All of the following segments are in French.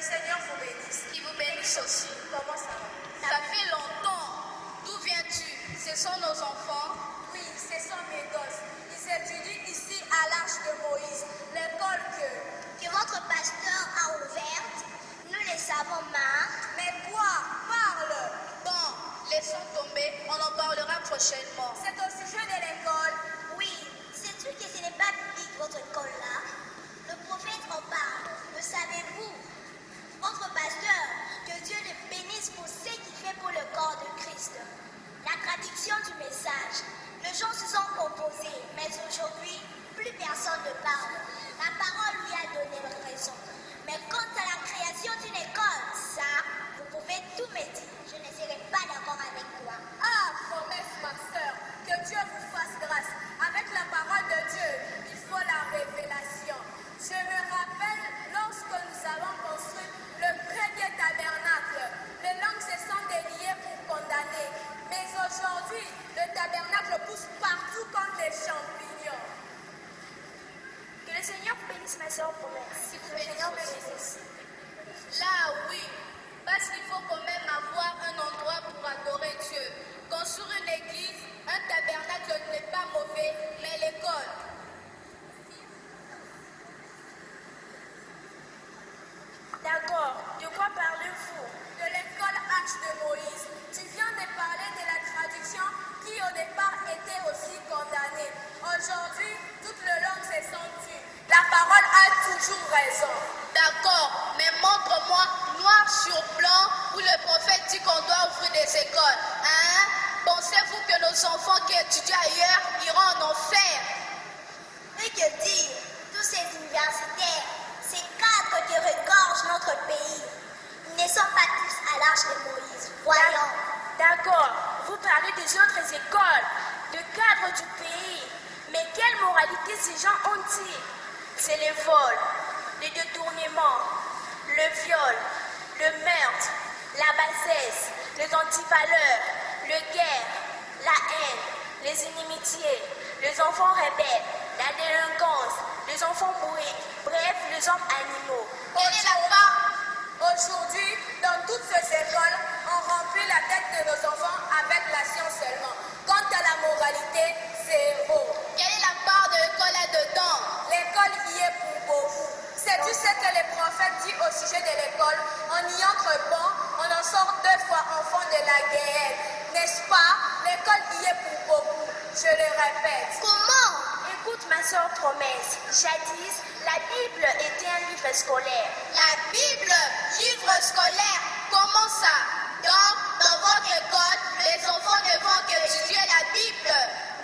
le Seigneur vous bénisse. Qui vous bénisse aussi. Comment ça va? Ça fait longtemps. D'où viens-tu? Ce sont nos enfants. Oui, ce sont mes gosses. Ils étudient ici à l'Arche de Moïse, l'école que votre pasteur a ouverte. Nous les savons marre. Mais quoi? Parle! Bon, laissons tomber, on en parlera prochainement. C'est au sujet de l'école. Oui, sais-tu que ce n'est pas public votre école là? Le prophète en parle. Le savez-vous? Votre pasteur, que Dieu le bénisse pour ce qu'il fait pour le corps de Christ. La traduction du message. Les gens se sont opposés, mais aujourd'hui, plus personne ne parle. La parole lui a donné raison. Mais quant à la création d'une école, ça, vous pouvez tout me dire. Je ne serai pas d'accord avec toi. Ah, promesse, ma sœur, que Dieu vous fasse grâce. Avec la parole de Dieu, il faut la révélation. Je me rappelle lorsque nous avons construit le premier tabernacle, les langues se sont déliées pour condamner. Mais aujourd'hui, le tabernacle pousse partout comme des champignons. Que le Seigneur bénisse ma soeur promesse. Que le Seigneur bénisse. Là, oui, parce qu'il faut quand même avoir un endroit pour adorer Dieu. Construire une église, un tabernacle n'est pas mauvais, mais l'école. D'accord, de quoi parlez-vous? De l'école Arche de Moïse. Tu viens de parler de la traduction qui au départ était aussi condamnée. Aujourd'hui, toutes les langues se sont tues. La parole a toujours raison. D'accord, mais montre-moi noir sur blanc où le prophète dit qu'on doit ouvrir des écoles. Hein? Pensez-vous que nos enfants qui étudient ailleurs iront en enfer? Et que dire? Tous ces universitaires, ces cadres qui regorgent notre pays, ils ne sont pas tous à l'Arche de Moïse. Voyons. D'accord, vous parlez des autres écoles, de cadres du pays. Mais quelle moralité ces gens ont-ils? C'est les vols, les détournements, le viol, le meurtre, la bassesse, les antivaleurs, le guerre, la haine, les inimitiés, les enfants rebelles, la délinquance, les enfants bourrés, bref, les hommes animaux. Quelle est la part? Aujourd'hui, dans toutes ces écoles, on remplit la tête de nos enfants avec la science seulement. Quant à la moralité, zéro. Quelle est la part de l'école là-dedans? L'école y est pour beaucoup. Sais-tu ce que le prophète dit au sujet de l'école? On y entre bon, on en sort 2 fois enfant de la guerre. N'est-ce pas? L'école y est pour beaucoup. Je le répète. Comment? Écoute ma soeur promesse. Jadis, la Bible était un livre scolaire. La Bible, livre scolaire, comment ça? Donc, dans votre école, les enfants ne vont qu'étudier la Bible.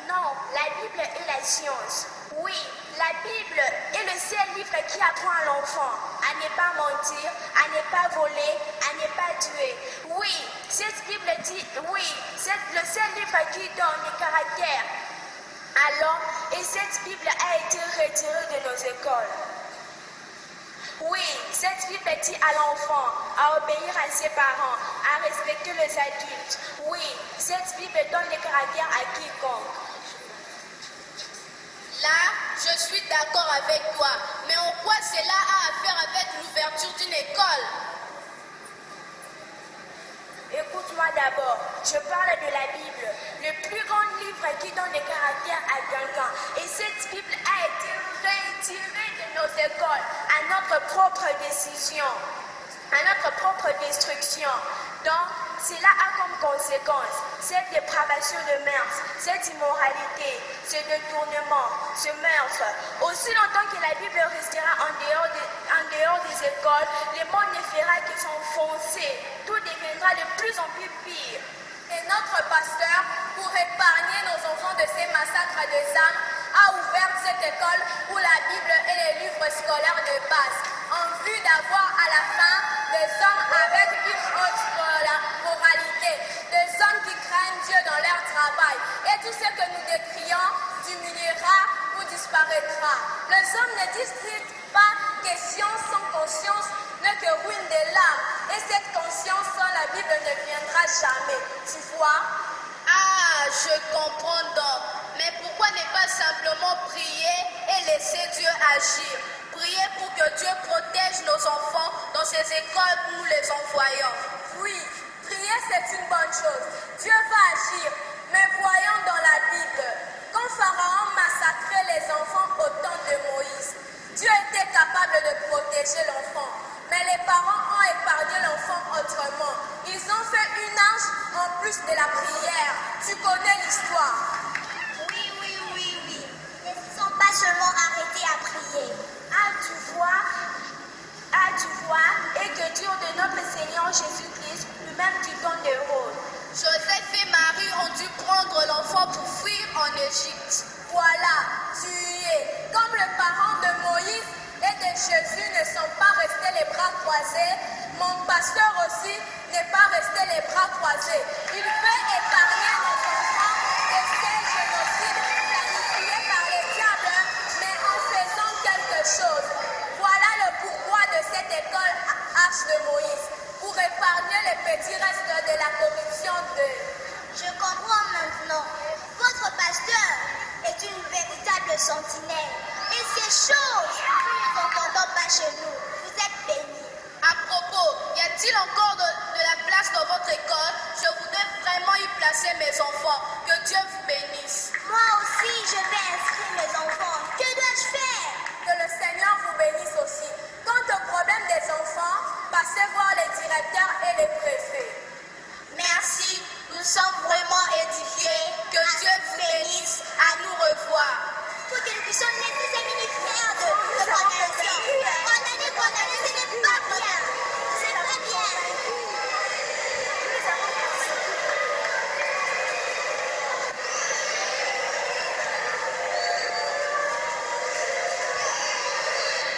Non, la Bible est la science. Oui, la Bible est le seul livre qui apprend à l'enfant à ne pas mentir, à ne pas voler, à ne pas tuer. Oui, cette Bible dit, oui, c'est le seul livre qui donne le caractère à l'homme et cette Bible a été retirée de nos écoles. Oui, cette Bible dit à l'enfant à obéir à ses parents, à respecter les adultes. Oui, cette Bible donne le caractère à quiconque. Là, je suis d'accord avec toi, mais en quoi cela a à faire avec l'ouverture d'une école? Écoute-moi d'abord, je parle de la Bible, le plus grand livre qui donne le caractère à quelqu'un. Et cette Bible a été retirée de nos écoles à notre propre décision, à notre propre destruction. Donc, cela a comme conséquence cette dépravation de mœurs, cette immoralité, ce détournement, ce meurtre. Aussi longtemps que la Bible restera en dehors des écoles, le monde ne fera que s'enfoncer. Tout deviendra de plus en plus pire. Et notre pasteur, pour épargner nos enfants de ces massacres des âmes, a ouvert cette école où la Bible est le livre scolaire de base, en vue d'avoir à la fin des hommes avec une haute moralité, des hommes qui craignent Dieu dans leur travail. Et tout ce que nous décrions diminuera ou disparaîtra. Les hommes ne disent pas que science sans conscience n'est que ruine de l'âme. Et cette conscience sans la Bible ne viendra jamais. Tu vois? Ah, je comprends donc. Mais pourquoi ne pas simplement prier et laisser Dieu agir? Prier pour que Dieu protège nos enfants dans ces écoles où nous les envoyons. Oui, prier c'est une bonne chose. Dieu va agir. Mais voyons dans la Bible, quand Pharaon massacrait les enfants au temps de Moïse, Dieu était capable de protéger l'enfant. Mais les parents ont épargné l'enfant autrement. Ils ont fait une arche en plus de la prière. Tu connais l'histoire. Oui. Ils ne sont pas seulement arrêtés à prier. As-tu vois, et que Dieu de notre Seigneur Jésus-Christ lui-même du donne des rôles. Joseph et Marie ont dû prendre l'enfant pour fuir en Égypte. Voilà, tu y es. Comme les parents de Moïse et de Jésus ne sont pas restés les bras croisés, mon pasteur aussi n'est pas resté les bras croisés. Il veut épargner nos enfants de ces génocides planifiés par les diables, mais en faisant quelque chose. Voilà le pourquoi de cette école Arche de Moïse, pour épargner les petits restes de la corruption de... Je comprends maintenant. Votre pasteur est une véritable sentinelle. Et ces choses, nous ne entendons pas chez nous. Vous êtes bénis. À propos, y a-t-il encore de la place dans votre école? Je voudrais vraiment y placer mes